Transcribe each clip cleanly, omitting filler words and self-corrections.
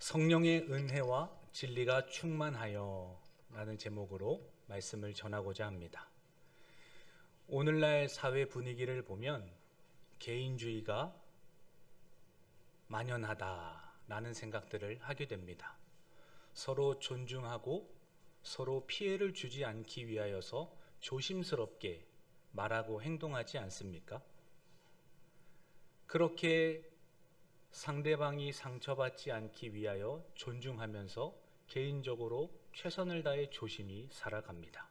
성령의 은혜와 진리가 충만하여 라는 제목으로 말씀을 전하고자 합니다. 오늘날 사회 분위기를 보면 개인주의가 만연하다라는 생각들을 하게 됩니다. 서로 존중하고 서로 피해를 주지 않기 위하여서 조심스럽게 말하고 행동하지 않습니까? 그렇게 상대방이 상처받지 않기 위하여 존중하면서 개인적으로 최선을 다해 조심히 살아갑니다.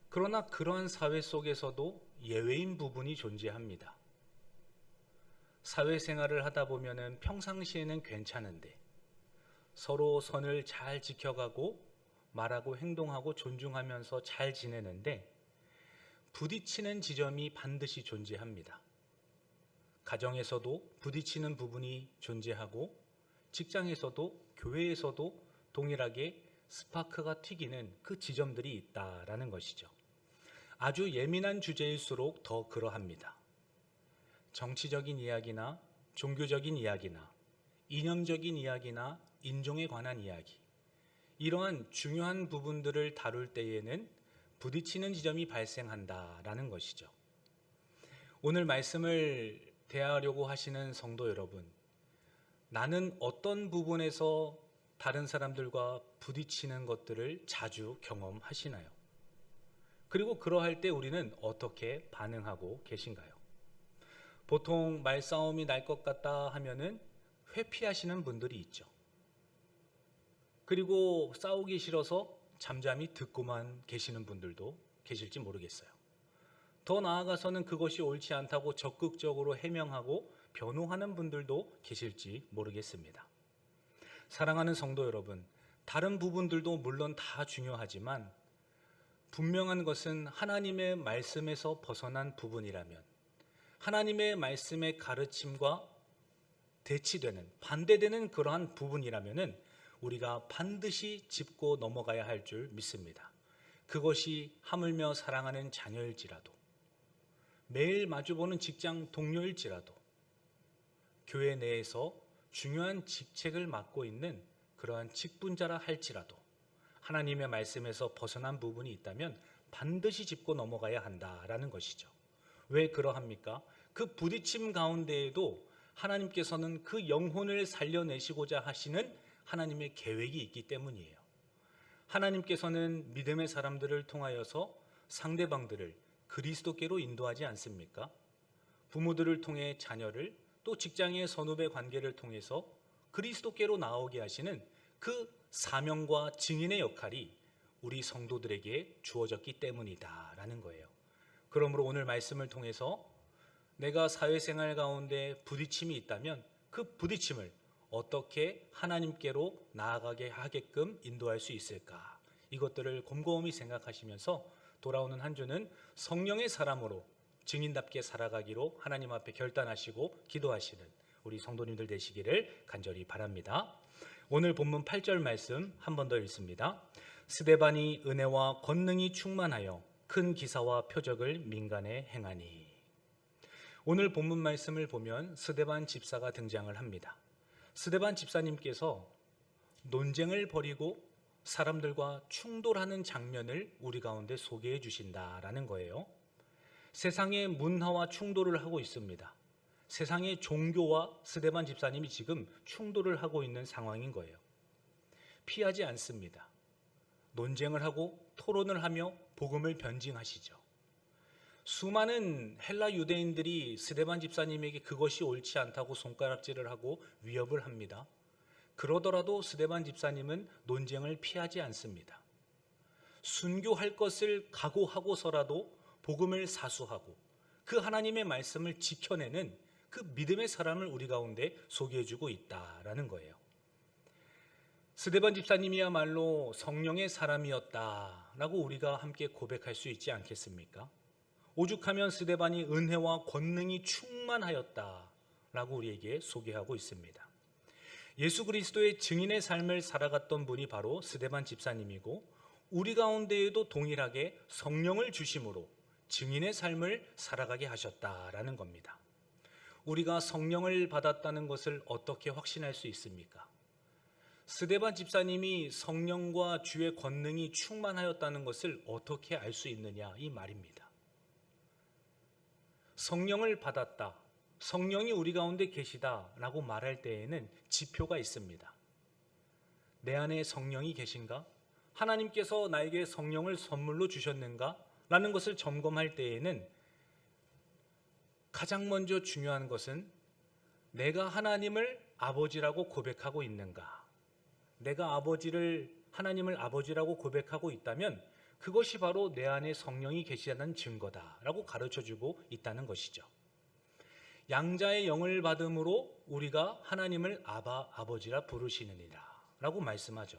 그러나 그러한 사회 속에서도 예외인 부분이 존재합니다. 사회생활을 하다 보면은 평상시에는 괜찮은데 서로 선을 잘 지켜가고 말하고 행동하고 존중하면서 잘 지내는데 부딪히는 지점이 반드시 존재합니다. 가정에서도 부딪히는 부분이 존재하고 직장에서도 교회에서도 동일하게 스파크가 튀기는 그 지점들이 있다라는 것이죠. 아주 예민한 주제일수록 더 그러합니다. 정치적인 이야기나 종교적인 이야기나 이념적인 이야기나 인종에 관한 이야기, 이러한 중요한 부분들을 다룰 때에는 부딪히는 지점이 발생한다라는 것이죠. 오늘 말씀을 대하려고 하시는 성도 여러분, 나는 어떤 부분에서 다른 사람들과 부딪히는 것들을 자주 경험하시나요? 그리고 그러할 때 우리는 어떻게 반응하고 계신가요? 보통 말싸움이 날 것 같다 하면은 회피하시는 분들이 있죠. 그리고 싸우기 싫어서 잠잠히 듣고만 계시는 분들도 계실지 모르겠어요. 더 나아가서는 그것이 옳지 않다고 적극적으로 해명하고 변호하는 분들도 계실지 모르겠습니다. 사랑하는 성도 여러분, 다른 부분들도 물론 다 중요하지만 분명한 것은 하나님의 말씀에서 벗어난 부분이라면, 하나님의 말씀의 가르침과 대치되는, 반대되는 그러한 부분이라면 우리가 반드시 짚고 넘어가야 할 줄 믿습니다. 그것이 하물며 사랑하는 자녀일지라도, 매일 마주보는 직장 동료일지라도, 교회 내에서 중요한 직책을 맡고 있는 그러한 직분자라 할지라도 하나님의 말씀에서 벗어난 부분이 있다면 반드시 짚고 넘어가야 한다라는 것이죠. 왜 그러합니까? 그 부딪힘 가운데에도 하나님께서는 그 영혼을 살려내시고자 하시는 하나님의 계획이 있기 때문이에요. 하나님께서는 믿음의 사람들을 통하여서 상대방들을 그리스도께로 인도하지 않습니까? 부모들을 통해 자녀를, 또 직장의 선후배 관계를 통해서 그리스도께로 나오게 하시는 그 사명과 증인의 역할이 우리 성도들에게 주어졌기 때문이다라는 거예요. 그러므로 오늘 말씀을 통해서 내가 사회생활 가운데 부딪힘이 있다면 그 부딪힘을 어떻게 하나님께로 나아가게 하게끔 인도할 수 있을까? 이것들을 곰곰이 생각하시면서 돌아오는 한 주는 성령의 사람으로 증인답게 살아가기로 하나님 앞에 결단하시고 기도하시는 우리 성도님들 되시기를 간절히 바랍니다. 오늘 본문 8절 말씀 한 번 더 읽습니다. 스데반이 은혜와 권능이 충만하여 큰 기사와 표적을 민간에 행하니. 오늘 본문 말씀을 보면 스데반 집사가 등장을 합니다. 스데반 집사님께서 논쟁을 벌이고 사람들과 충돌하는 장면을 우리 가운데 소개해 주신다라는 거예요. 세상의 문화와 충돌을 하고 있습니다. 세상의 종교와 스데반 집사님이 지금 충돌을 하고 있는 상황인 거예요. 피하지 않습니다. 논쟁을 하고 토론을 하며 복음을 변증하시죠. 수많은 헬라 유대인들이 스데반 집사님에게 그것이 옳지 않다고 손가락질을 하고 위협을 합니다. 그러더라도 스데반 집사님은 논쟁을 피하지 않습니다. 순교할 것을 각오하고서라도 복음을 사수하고 그 하나님의 말씀을 지켜내는 그 믿음의 사람을 우리 가운데 소개해주고 있다라는 거예요. 스데반 집사님이야말로 성령의 사람이었다라고 우리가 함께 고백할 수 있지 않겠습니까? 오죽하면 스데반이 은혜와 권능이 충만하였다라고 우리에게 소개하고 있습니다. 예수 그리스도의 증인의 삶을 살아갔던 분이 바로 스데반 집사님이고, 우리 가운데에도 동일하게 성령을 주심으로 증인의 삶을 살아가게 하셨다라는 겁니다. 우리가 성령을 받았다는 것을 어떻게 확신할 수 있습니까? 스데반 집사님이 성령과 주의 권능이 충만하였다는 것을 어떻게 알 수 있느냐 이 말입니다. 성령을 받았다, 성령이 우리 가운데 계시다라고 말할 때에는 지표가 있습니다. 내 안에 성령이 계신가? 하나님께서 나에게 성령을 선물로 주셨는가? 라는 것을 점검할 때에는 가장 먼저 중요한 것은 내가 하나님을 아버지라고 고백하고 있는가? 내가 하나님을 아버지라고 고백하고 있다면 그것이 바로 내 안에 성령이 계시다는 증거다라고 가르쳐주고 있다는 것이죠. 양자의 영을 받음으로 우리가 하나님을 아버지라 부르시느니라 라고 말씀하죠.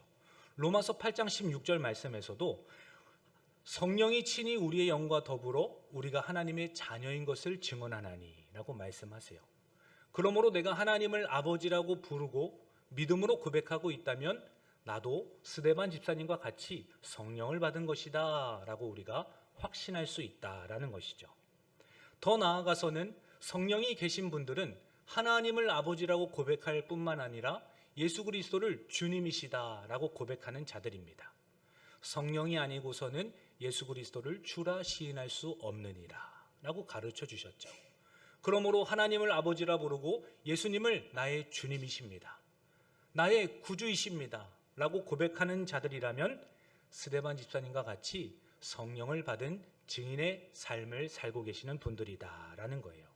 로마서 8장 16절 말씀에서도 성령이 친히 우리의 영과 더불어 우리가 하나님의 자녀인 것을 증언하나니 라고 말씀하세요. 그러므로 내가 하나님을 아버지라고 부르고 믿음으로 고백하고 있다면 나도 스데반 집사님과 같이 성령을 받은 것이다 라고 우리가 확신할 수 있다라는 것이죠. 더 나아가서는 성령이 계신 분들은 하나님을 아버지라고 고백할 뿐만 아니라 예수 그리스도를 주님이시다라고 고백하는 자들입니다. 성령이 아니고서는 예수 그리스도를 주라 시인할 수 없느니라 라고 가르쳐 주셨죠. 그러므로 하나님을 아버지라 부르고 예수님을 나의 주님이십니다, 나의 구주이십니다 라고 고백하는 자들이라면 스데반 집사님과 같이 성령을 받은 증인의 삶을 살고 계시는 분들이다라는 거예요.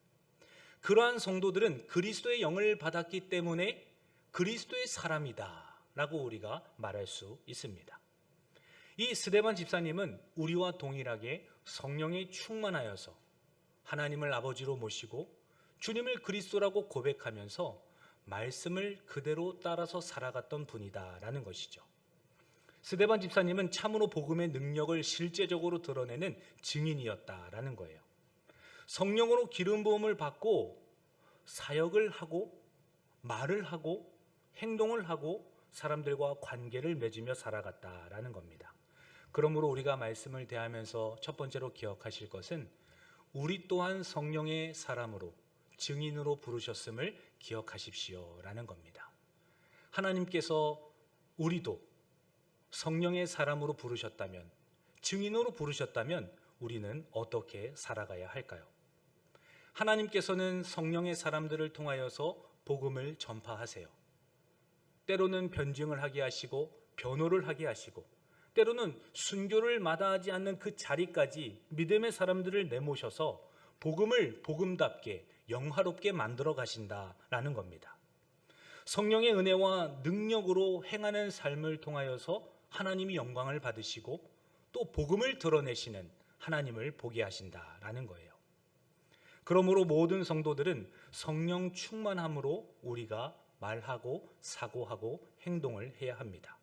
그러한 성도들은 그리스도의 영을 받았기 때문에 그리스도의 사람이다 라고 우리가 말할 수 있습니다. 이 스데반 집사님은 우리와 동일하게 성령에 충만하여서 하나님을 아버지로 모시고 주님을 그리스도라고 고백하면서 말씀을 그대로 따라서 살아갔던 분이다라는 것이죠. 스데반 집사님은 참으로 복음의 능력을 실제적으로 드러내는 증인이었다라는 거예요. 성령으로 기름 부음을 받고 사역을 하고 말을 하고 행동을 하고 사람들과 관계를 맺으며 살아갔다라는 겁니다. 그러므로 우리가 말씀을 대하면서 첫 번째로 기억하실 것은 우리 또한 성령의 사람으로 증인으로 부르셨음을 기억하십시오 라는 겁니다. 하나님께서 우리도 성령의 사람으로 부르셨다면, 증인으로 부르셨다면 우리는 어떻게 살아가야 할까요? 하나님께서는 성령의 사람들을 통하여서 복음을 전파하세요. 때로는 변증을 하게 하시고 변호를 하게 하시고 때로는 순교를 마다하지 않는 그 자리까지 믿음의 사람들을 내모셔서 복음을 복음답게 영화롭게 만들어 가신다라는 겁니다. 성령의 은혜와 능력으로 행하는 삶을 통하여서 하나님이 영광을 받으시고 또 복음을 드러내시는 하나님을 보게 하신다라는 거예요. 그러므로 모든 성도들은 성령 충만함으로 우리가 말하고 사고하고 행동을 해야 합니다.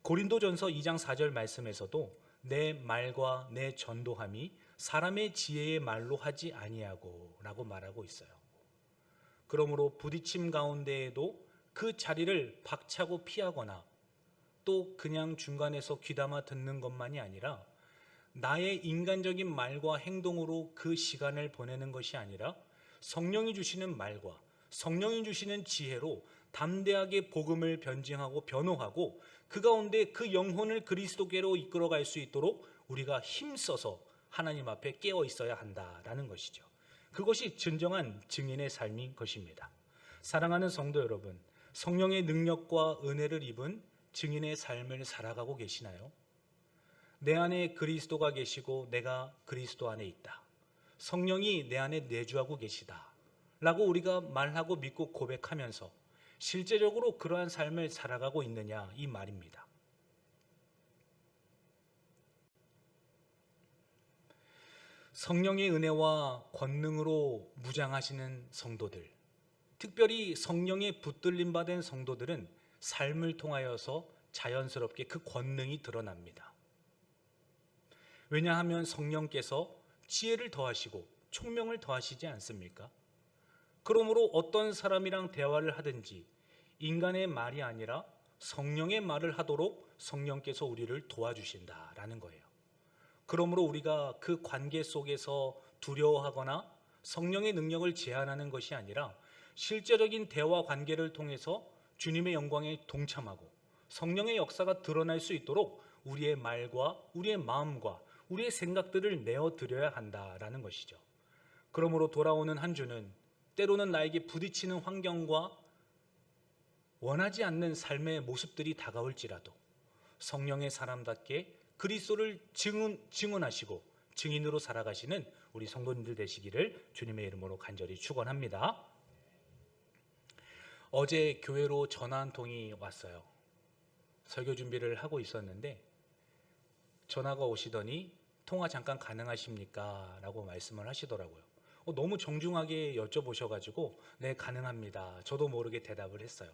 고린도전서 2장 4절 말씀에서도 내 말과 내 전도함이 사람의 지혜의 말로 하지 아니하고 라고 말하고 있어요. 그러므로 부딪힘 가운데에도 그 자리를 박차고 피하거나 또 그냥 중간에서 귀담아 듣는 것만이 아니라 나의 인간적인 말과 행동으로 그 시간을 보내는 것이 아니라 성령이 주시는 말과 성령이 주시는 지혜로 담대하게 복음을 변증하고 변호하고 그 가운데 그 영혼을 그리스도께로 이끌어갈 수 있도록 우리가 힘써서 하나님 앞에 깨어 있어야 한다라는 것이죠. 그것이 진정한 증인의 삶인 것입니다. 사랑하는 성도 여러분, 성령의 능력과 은혜를 입은 증인의 삶을 살아가고 계시나요? 내 안에 그리스도가 계시고 내가 그리스도 안에 있다, 성령이 내 안에 내주하고 계시다 라고 우리가 말하고 믿고 고백하면서 실제적으로 그러한 삶을 살아가고 있느냐 이 말입니다. 성령의 은혜와 권능으로 무장하시는 성도들, 특별히 성령에 붙들림 받은 성도들은 삶을 통하여서 자연스럽게 그 권능이 드러납니다. 왜냐하면 성령께서 지혜를 더하시고 총명을 더하시지 않습니까? 그러므로 어떤 사람이랑 대화를 하든지 인간의 말이 아니라 성령의 말을 하도록 성령께서 우리를 도와주신다라는 거예요. 그러므로 우리가 그 관계 속에서 두려워하거나 성령의 능력을 제한하는 것이 아니라 실제적인 대화 관계를 통해서 주님의 영광에 동참하고 성령의 역사가 드러날 수 있도록 우리의 말과 우리의 마음과 우리의 생각들을 내어드려야 한다라는 것이죠. 그러므로 돌아오는 한 주는 때로는 나에게 부딪히는 환경과 원하지 않는 삶의 모습들이 다가올지라도 성령의 사람답게 그리스도를 증언하시고 증인으로 살아가시는 우리 성도님들 되시기를 주님의 이름으로 간절히 축원합니다. 어제 교회로 전화 한 통이 왔어요. 설교 준비를 하고 있었는데 전화가 오시더니 통화 잠깐 가능하십니까? 라고 말씀을 하시더라고요. 너무 정중하게 여쭤보셔가지고 네, 가능합니다. 저도 모르게 대답을 했어요.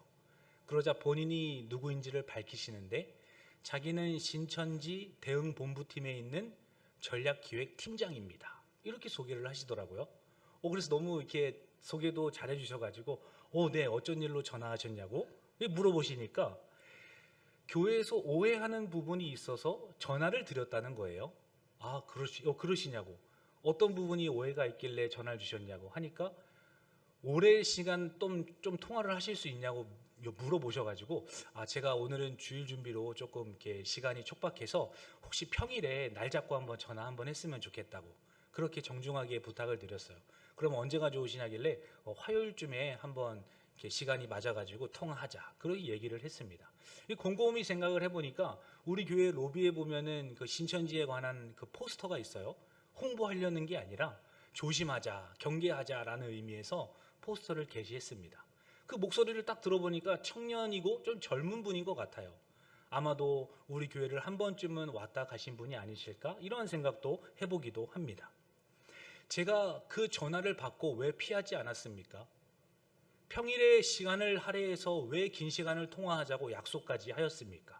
그러자 본인이 누구인지를 밝히시는데 자기는 신천지 대응본부팀에 있는 전략기획팀장입니다. 이렇게 소개를 하시더라고요. 그래서 너무 이렇게 소개도 잘해주셔가지고 네, 어쩐 일로 전화하셨냐고 물어보시니까 교회에서 오해하는 부분이 있어서 전화를 드렸다는 거예요. 그러시냐고. 어떤 부분이 오해가 있길래 전화를 주셨냐고 하니까 오랜 시간 좀 통화를 하실 수 있냐고 물어보셔가지고 제가 오늘은 주일 준비로 조금 이렇게 시간이 촉박해서 혹시 평일에 날 잡고 한번 전화 한번 했으면 좋겠다고 그렇게 정중하게 부탁을 드렸어요. 그럼 언제가 좋으시냐길래 화요일쯤에 한번 이렇게 시간이 맞아가지고 통화하자 그렇게 얘기를 했습니다. 곰곰이 생각을 해보니까 우리 교회 로비에 보면은 그 신천지에 관한 그 포스터가 있어요. 홍보하려는 게 아니라 조심하자, 경계하자라는 의미에서 포스터를 게시했습니다. 그 목소리를 딱 들어보니까 청년이고 좀 젊은 분인 것 같아요. 아마도 우리 교회를 한 번쯤은 왔다 가신 분이 아니실까? 이런 생각도 해보기도 합니다. 제가 그 전화를 받고 왜 피하지 않았습니까? 평일에 시간을 할애해서 왜 긴 시간을 통화하자고 약속까지 하였습니까?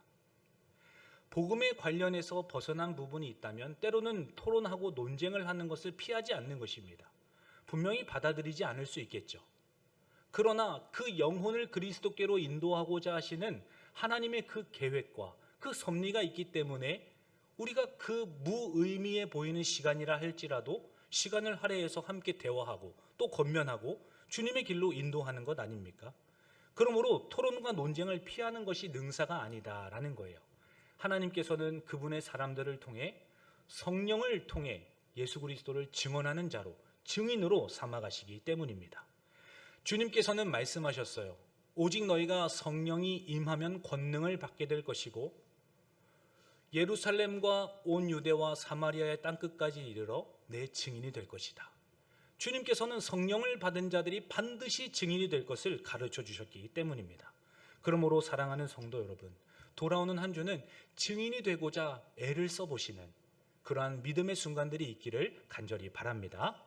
복음에 관련해서 벗어난 부분이 있다면 때로는 토론하고 논쟁을 하는 것을 피하지 않는 것입니다. 분명히 받아들이지 않을 수 있겠죠. 그러나 그 영혼을 그리스도께로 인도하고자 하시는 하나님의 그 계획과 그 섭리가 있기 때문에 우리가 그 무의미해 보이는 시간이라 할지라도 시간을 할애해서 함께 대화하고 또 권면하고 주님의 길로 인도하는 것 아닙니까? 그러므로 토론과 논쟁을 피하는 것이 능사가 아니다라는 거예요. 하나님께서는 그분의 사람들을 통해 성령을 통해 예수 그리스도를 증언하는 자로 증인으로 삼아가시기 때문입니다. 주님께서는 말씀하셨어요. 오직 너희가 성령이 임하면 권능을 받게 될 것이고 예루살렘과 온 유대와 사마리아의 땅끝까지 이르러 내 증인이 될 것이다. 주님께서는 성령을 받은 자들이 반드시 증인이 될 것을 가르쳐 주셨기 때문입니다. 그러므로 사랑하는 성도 여러분, 돌아오는 한 주는 증인이 되고자 애를 써보시는 그러한 믿음의 순간들이 있기를 간절히 바랍니다.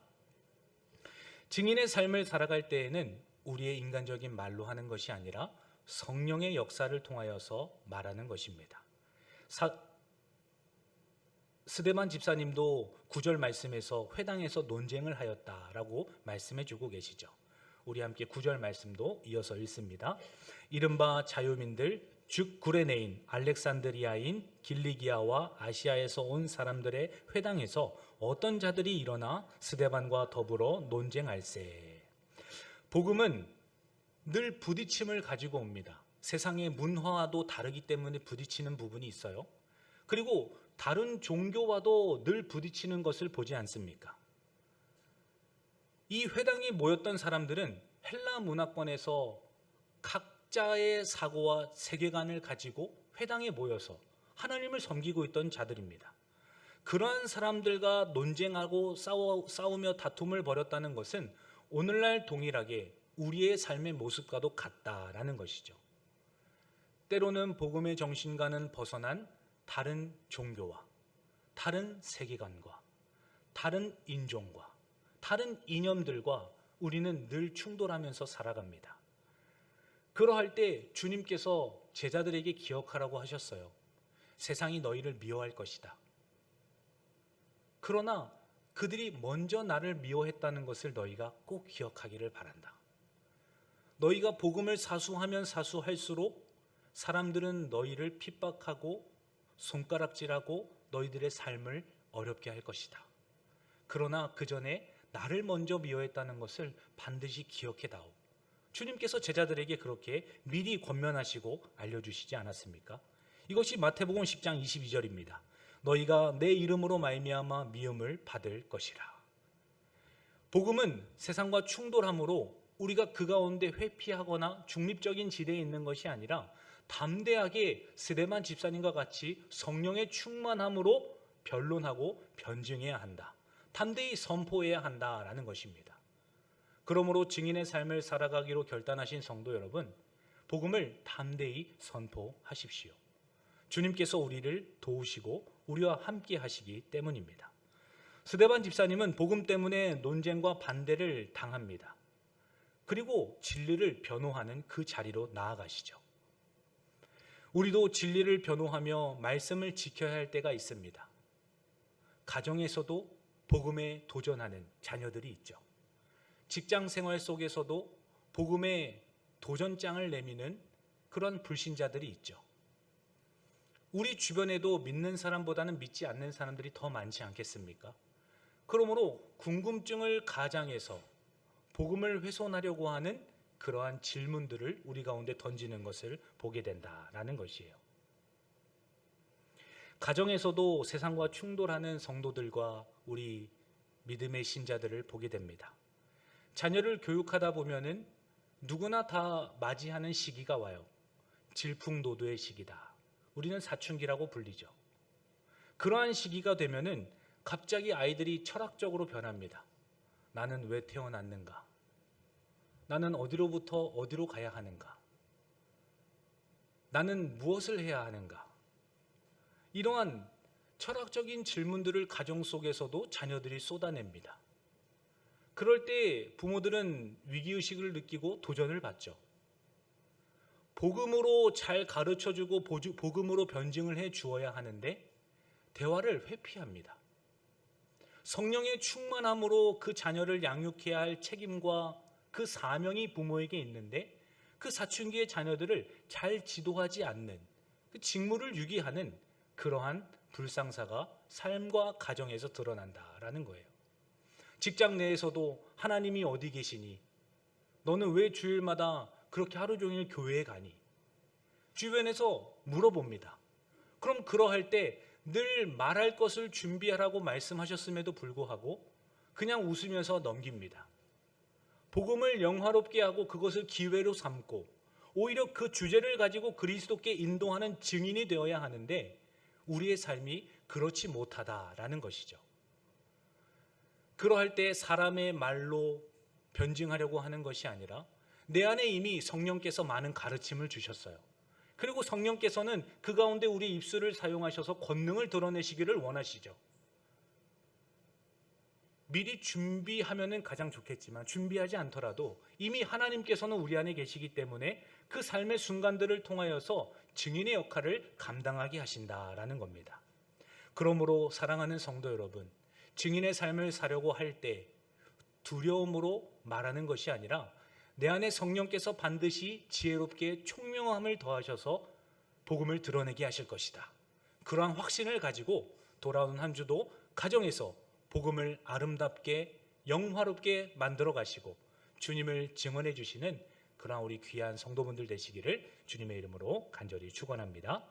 증인의 삶을 살아갈 때에는 우리의 인간적인 말로 하는 것이 아니라 성령의 역사를 통하여서 말하는 것입니다. 스데반 집사님도 9절 말씀에서 회당에서 논쟁을 하였다라고 말씀해주고 계시죠. 우리 함께 9절 말씀도 이어서 읽습니다. 이른바 자유민들 즉 구레네인, 알렉산드리아인, 길리기아와 아시아에서 온 사람들의 회당에서 어떤 자들이 일어나 스데반과 더불어 논쟁할세. 복음은 늘 부딪힘을 가지고 옵니다. 세상의 문화와도 다르기 때문에 부딪히는 부분이 있어요. 그리고 다른 종교와도 늘 부딪히는 것을 보지 않습니까? 이 회당에 모였던 사람들은 헬라 문화권에서 각자의 사고와 세계관을 가지고 회당에 모여서 하나님을 섬기고 있던 자들입니다. 그러한 사람들과 논쟁하고 싸우며 다툼을 벌였다는 것은 오늘날 동일하게 우리의 삶의 모습과도 같다라는 것이죠. 때로는 복음의 정신과는 벗어난 다른 종교와 다른 세계관과 다른 인종과 다른 이념들과 우리는 늘 충돌하면서 살아갑니다. 그러할 때 주님께서 제자들에게 기억하라고 하셨어요. 세상이 너희를 미워할 것이다. 그러나 그들이 먼저 나를 미워했다는 것을 너희가 꼭 기억하기를 바란다. 너희가 복음을 사수하면 사수할수록 사람들은 너희를 핍박하고 손가락질하고 너희들의 삶을 어렵게 할 것이다. 그러나 그 전에 나를 먼저 미워했다는 것을 반드시 기억해다오. 주님께서 제자들에게 그렇게 미리 권면하시고 알려주시지 않았습니까? 이것이 마태복음 10장 22절입니다. 너희가 내 이름으로 말미암아 미움을 받을 것이라. 복음은 세상과 충돌함으로 우리가 그 가운데 회피하거나 중립적인 지대에 있는 것이 아니라 담대하게 스데반 집사님과 같이 성령의 충만함으로 변론하고 변증해야 한다. 담대히 선포해야 한다라는 것입니다. 그러므로 증인의 삶을 살아가기로 결단하신 성도 여러분, 복음을 담대히 선포하십시오. 주님께서 우리를 도우시고 우리와 함께 하시기 때문입니다. 스데반 집사님은 복음 때문에 논쟁과 반대를 당합니다. 그리고 진리를 변호하는 그 자리로 나아가시죠. 우리도 진리를 변호하며 말씀을 지켜야 할 때가 있습니다. 가정에서도 복음에 도전하는 자녀들이 있죠. 직장 생활 속에서도 복음의 도전장을 내미는 그런 불신자들이 있죠. 우리 주변에도 믿는 사람보다는 믿지 않는 사람들이 더 많지 않겠습니까? 그러므로 궁금증을 가장해서 복음을 훼손하려고 하는 그러한 질문들을 우리 가운데 던지는 것을 보게 된다라는 것이에요. 가정에서도 세상과 충돌하는 성도들과 우리 믿음의 신자들을 보게 됩니다. 자녀를 교육하다 보면은 누구나 다 맞이하는 시기가 와요. 질풍노도의 시기다. 우리는 사춘기라고 불리죠. 그러한 시기가 되면은 갑자기 아이들이 철학적으로 변합니다. 나는 왜 태어났는가? 나는 어디로부터 어디로 가야 하는가? 나는 무엇을 해야 하는가? 이러한 철학적인 질문들을 가정 속에서도 자녀들이 쏟아냅니다. 그럴 때 부모들은 위기의식을 느끼고 도전을 받죠. 복음으로 잘 가르쳐주고 복음으로 변증을 해 주어야 하는데 대화를 회피합니다. 성령의 충만함으로 그 자녀를 양육해야 할 책임과 그 사명이 부모에게 있는데 그 사춘기의 자녀들을 잘 지도하지 않는 그 직무를 유기하는 그러한 불상사가 삶과 가정에서 드러난다라는 거예요. 직장 내에서도 하나님이 어디 계시니? 너는 왜 주일마다 그렇게 하루 종일 교회에 가니? 주변에서 물어봅니다. 그럼 그러할 때 늘 말할 것을 준비하라고 말씀하셨음에도 불구하고 그냥 웃으면서 넘깁니다. 복음을 영화롭게 하고 그것을 기회로 삼고 오히려 그 주제를 가지고 그리스도께 인도하는 증인이 되어야 하는데 우리의 삶이 그렇지 못하다라는 것이죠. 그러할 때 사람의 말로 변증하려고 하는 것이 아니라 내 안에 이미 성령께서 많은 가르침을 주셨어요. 그리고 성령께서는 그 가운데 우리 입술을 사용하셔서 권능을 드러내시기를 원하시죠. 미리 준비하면 가장 좋겠지만 준비하지 않더라도 이미 하나님께서는 우리 안에 계시기 때문에 그 삶의 순간들을 통하여서 증인의 역할을 감당하게 하신다라는 겁니다. 그러므로 사랑하는 성도 여러분, 증인의 삶을 사려고 할 때 두려움으로 말하는 것이 아니라 내 안에 성령께서 반드시 지혜롭게 총명함을 더하셔서 복음을 드러내게 하실 것이다. 그러한 확신을 가지고 돌아오는 한 주도 가정에서 복음을 아름답게 영화롭게 만들어 가시고 주님을 증언해 주시는 그러한 우리 귀한 성도분들 되시기를 주님의 이름으로 간절히 축원합니다.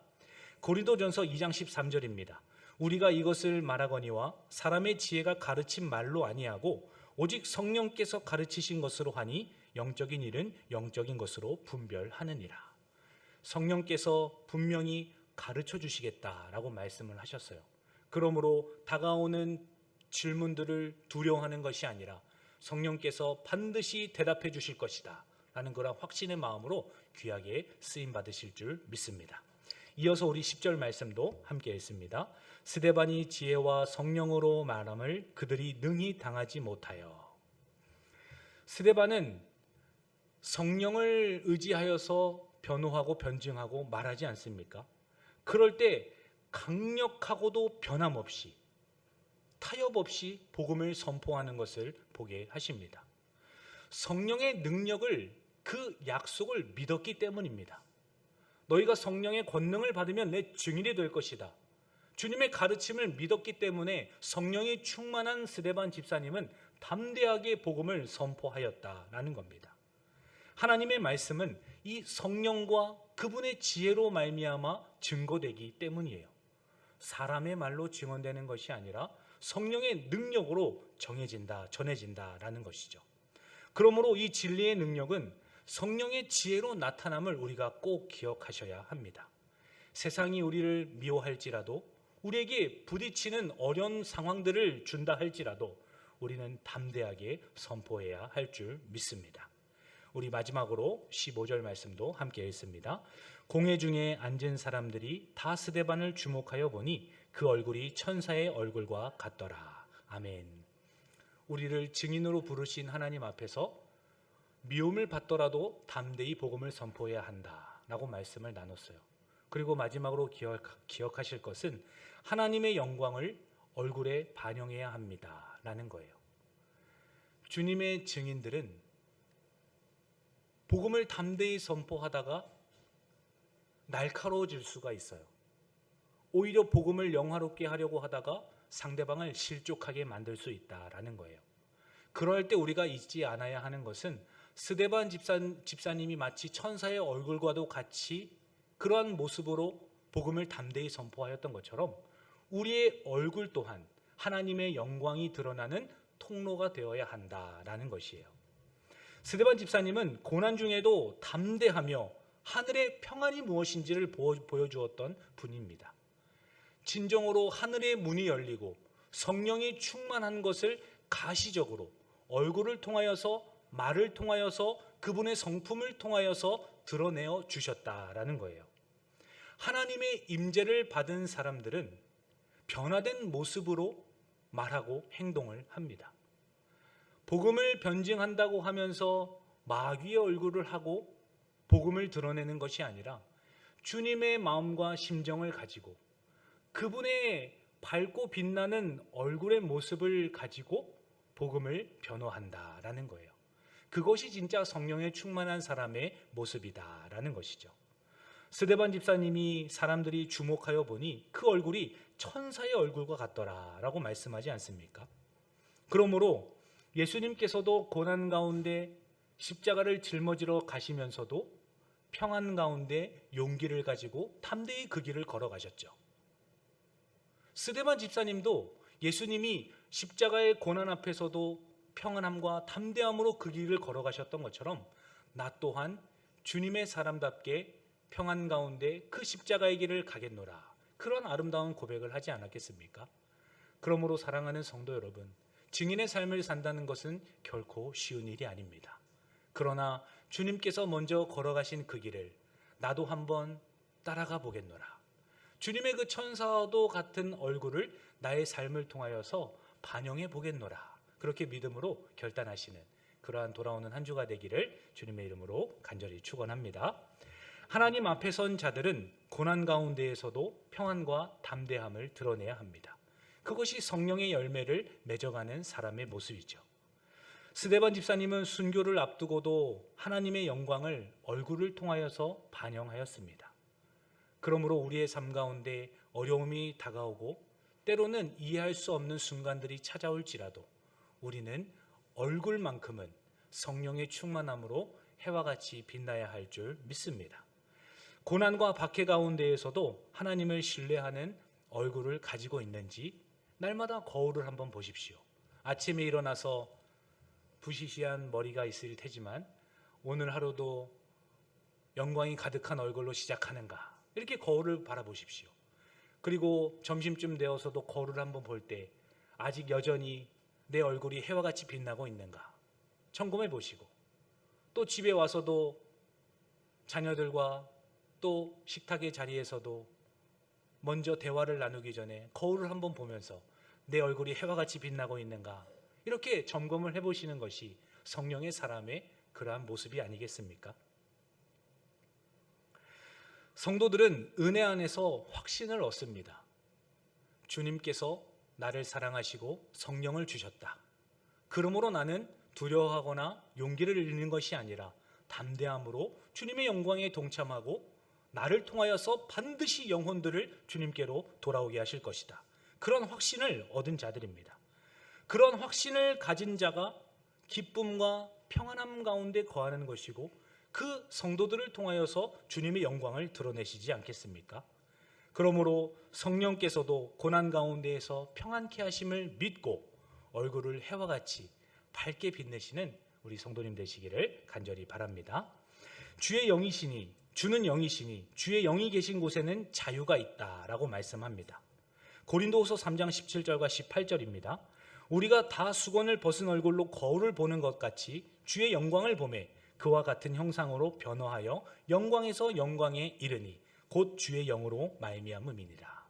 고린도전서 2장 13절입니다. 우리가 이것을 말하거니와 사람의 지혜가 가르친 말로 아니하고 오직 성령께서 가르치신 것으로 하니 영적인 일은 영적인 것으로 분별하느니라. 성령께서 분명히 가르쳐 주시겠다라고 말씀을 하셨어요. 그러므로 다가오는 질문들을 두려워하는 것이 아니라 성령께서 반드시 대답해 주실 것이다 라는 그런 확신의 마음으로 귀하게 쓰임 받으실 줄 믿습니다. 이어서 우리 10절 말씀도 함께 읽습니다. 스데반이 지혜와 성령으로 말함을 그들이 능히 당하지 못하여. 스데반은 성령을 의지하여서 변호하고 변증하고 말하지 않습니까? 그럴 때 강력하고도 변함없이 타협 없이 복음을 선포하는 것을 보게 하십니다. 성령의 능력을 그 약속을 믿었기 때문입니다. 너희가 성령의 권능을 받으면 내 증인이 될 것이다. 주님의 가르침을 믿었기 때문에 성령이 충만한 스데반 집사님은 담대하게 복음을 선포하였다라는 겁니다. 하나님의 말씀은 이 성령과 그분의 지혜로 말미암아 증거되기 때문이에요. 사람의 말로 증언되는 것이 아니라 성령의 능력으로 전해진다라는 것이죠. 그러므로 이 진리의 능력은 성령의 지혜로 나타남을 우리가 꼭 기억하셔야 합니다. 세상이 우리를 미워할지라도, 우리에게 부딪히는 어려운 상황들을 준다 할지라도 우리는 담대하게 선포해야 할 줄 믿습니다. 우리 마지막으로 15절 말씀도 함께 읽습니다. 공회 중에 앉은 사람들이 다 스데반을 주목하여 보니 그 얼굴이 천사의 얼굴과 같더라. 아멘. 우리를 증인으로 부르신 하나님 앞에서 미움을 받더라도 담대히 복음을 선포해야 한다라고 말씀을 나눴어요. 그리고 마지막으로 기억하실 것은 하나님의 영광을 얼굴에 반영해야 합니다라는 거예요. 주님의 증인들은 복음을 담대히 선포하다가 날카로워질 수가 있어요. 오히려 복음을 영화롭게 하려고 하다가 상대방을 실족하게 만들 수 있다라는 거예요. 그럴 때 우리가 잊지 않아야 하는 것은 스데반 집사님이 마치 천사의 얼굴과도 같이 그러한 모습으로 복음을 담대히 선포하였던 것처럼 우리의 얼굴 또한 하나님의 영광이 드러나는 통로가 되어야 한다라는 것이에요. 스데반 집사님은 고난 중에도 담대하며 하늘의 평안이 무엇인지를 보여주었던 분입니다. 진정으로 하늘의 문이 열리고 성령이 충만한 것을 가시적으로 얼굴을 통하여서, 말을 통하여서, 그분의 성품을 통하여서 드러내어 주셨다라는 거예요. 하나님의 임재를 받은 사람들은 변화된 모습으로 말하고 행동을 합니다. 복음을 변증한다고 하면서 마귀의 얼굴을 하고 복음을 드러내는 것이 아니라 주님의 마음과 심정을 가지고 그분의 밝고 빛나는 얼굴의 모습을 가지고 복음을 변호한다라는 거예요. 그것이 진짜 성령에 충만한 사람의 모습이다라는 것이죠. 스데반 집사님이 사람들이 주목하여 보니 그 얼굴이 천사의 얼굴과 같더라라고 말씀하지 않습니까? 그러므로 예수님께서도 고난 가운데 십자가를 짊어지러 가시면서도 평안 가운데 용기를 가지고 담대히 그 길을 걸어가셨죠. 스데반 집사님도 예수님이 십자가의 고난 앞에서도 평안함과 담대함으로 그 길을 걸어가셨던 것처럼 나 또한 주님의 사람답게 평안 가운데 그 십자가의 길을 가겠노라, 그런 아름다운 고백을 하지 않았겠습니까? 그러므로 사랑하는 성도 여러분, 증인의 삶을 산다는 것은 결코 쉬운 일이 아닙니다. 그러나 주님께서 먼저 걸어가신 그 길을 나도 한번 따라가 보겠노라, 주님의 그 천사도 같은 얼굴을 나의 삶을 통하여서 반영해 보겠노라, 그렇게 믿음으로 결단하시는 그러한 돌아오는 한 주가 되기를 주님의 이름으로 간절히 축원합니다. 하나님 앞에 선 자들은 고난 가운데에서도 평안과 담대함을 드러내야 합니다. 그것이 성령의 열매를 맺어가는 사람의 모습이죠. 스데반 집사님은 순교를 앞두고도 하나님의 영광을 얼굴을 통하여서 반영하였습니다. 그러므로 우리의 삶 가운데 어려움이 다가오고 때로는 이해할 수 없는 순간들이 찾아올지라도 우리는 얼굴만큼은 성령의 충만함으로 해와 같이 빛나야 할 줄 믿습니다. 고난과 박해 가운데에서도 하나님을 신뢰하는 얼굴을 가지고 있는지 날마다 거울을 한번 보십시오. 아침에 일어나서 부시시한 머리가 있을 테지만 오늘 하루도 영광이 가득한 얼굴로 시작하는가, 이렇게 거울을 바라보십시오. 그리고 점심쯤 되어서도 거울을 한번 볼 때 아직 여전히 내 얼굴이 해와 같이 빛나고 있는가 점검해 보시고, 또 집에 와서도 자녀들과 또 식탁의 자리에서도 먼저 대화를 나누기 전에 거울을 한번 보면서 내 얼굴이 해와 같이 빛나고 있는가, 이렇게 점검을 해보시는 것이 성령의 사람의 그러한 모습이 아니겠습니까? 성도들은 은혜 안에서 확신을 얻습니다. 주님께서 나를 사랑하시고 성령을 주셨다. 그러므로 나는 두려워하거나 용기를 잃는 것이 아니라 담대함으로 주님의 영광에 동참하고 나를 통하여서 반드시 영혼들을 주님께로 돌아오게 하실 것이다. 그런 확신을 얻은 자들입니다. 그런 확신을 가진 자가 기쁨과 평안함 가운데 거하는 것이고 그 성도들을 통하여서 주님의 영광을 드러내시지 않겠습니까? 그러므로 성령께서도 고난 가운데에서 평안케 하심을 믿고 얼굴을 해와 같이 밝게 빛내시는 우리 성도님 되시기를 간절히 바랍니다. 주의 영이시니, 주는 영이시니 주의 영이 계신 곳에는 자유가 있다라고 말씀합니다. 고린도후서 3장 17절과 18절입니다. 우리가 다 수건을 벗은 얼굴로 거울을 보는 것 같이 주의 영광을 보매 그와 같은 형상으로 변화하여 영광에서 영광에 이르니 곧 주의 영으로 말미암음이니라.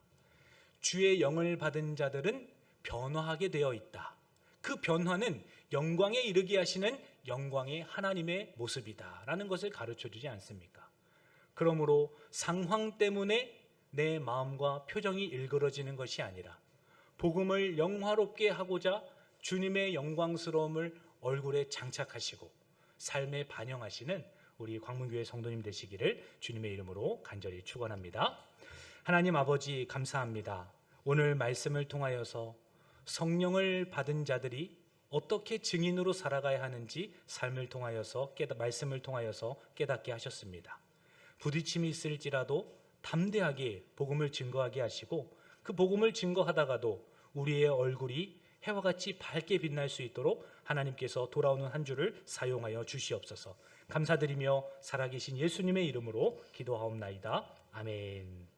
주의 영을 받은 자들은 변화하게 되어 있다. 그 변화는 영광에 이르게 하시는 영광의 하나님의 모습이다라는 것을 가르쳐 주지 않습니까? 그러므로 상황 때문에 내 마음과 표정이 일그러지는 것이 아니라 복음을 영화롭게 하고자 주님의 영광스러움을 얼굴에 장착하시고 삶에 반영하시는 우리 광문교회 성도님 되시기를 주님의 이름으로 간절히 축원합니다. 하나님 아버지 감사합니다. 오늘 말씀을 통하여서 성령을 받은 자들이 어떻게 증인으로 살아가야 하는지 말씀을 통하여서 깨닫게 하셨습니다. 부딪힘이 있을지라도 담대하게 복음을 증거하게 하시고 그 복음을 증거하다가도 우리의 얼굴이 해와 같이 밝게 빛날 수 있도록 하나님께서 돌아오는 한 주를 사용하여 주시옵소서. 감사드리며 살아계신 예수님의 이름으로 기도하옵나이다. 아멘.